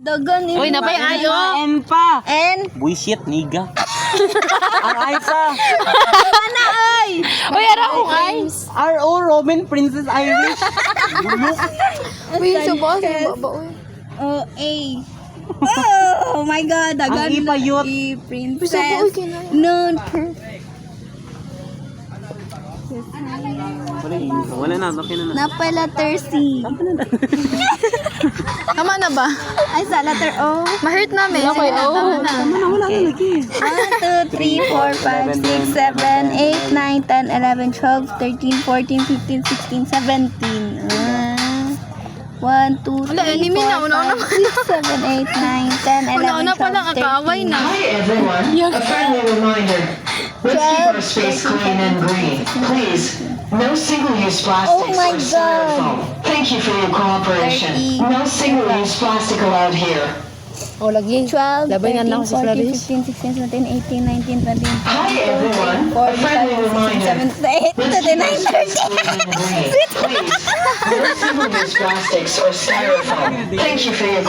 Dagan yun. Uy, napay ayo. N pa. N. Bullshit, niga. Ang I pa. Ana ay. Uy, ara ko kay. R.O. Roman Princess Irish. Bulok. Uy, subos. Baba, uy. O, A. Oh my God. Dagan. Ang I pa yun. E, Uy, princess. subos. Kinay. Nun. Wala na, okay na na. Napa letter C. Tama na ba? Ay, sa letter O. Ma-hurt namin. Okay, oh. Wala na lagi. 1, 2, 3, 4, 5, 6, 7, 8, 9, 10, 11, 12, 13, 14, 15, 16, 17. 1, 2, 3, 4, 5, 6, 7, 8, 9, 10, 11, 12, 13, 14, 15, 16, 17. Wala, iniminaw na naman. 1, 2, 3, 4, 5, 6, 7, 8, 9, 10, 11, Una-una pa 12, lang, akaaway na. 13, Hi everyone. A friendly reminder. Let's keep our space clean and green. Please, no single-use plastics my or styrofoam. Thank you for your cooperation. No single-use plastic allowed here. Oh, lagi. 12, Labay nga lang ako 13, sa 14, Clarice. 15, 16, 17, 18, 19, 20, Hi everyone. A 45, friendly 16, reminder. 17, 18, Let's keep our 29, space 30. clean and green. Please, no single-use plastics or styrofoam. Thank you for your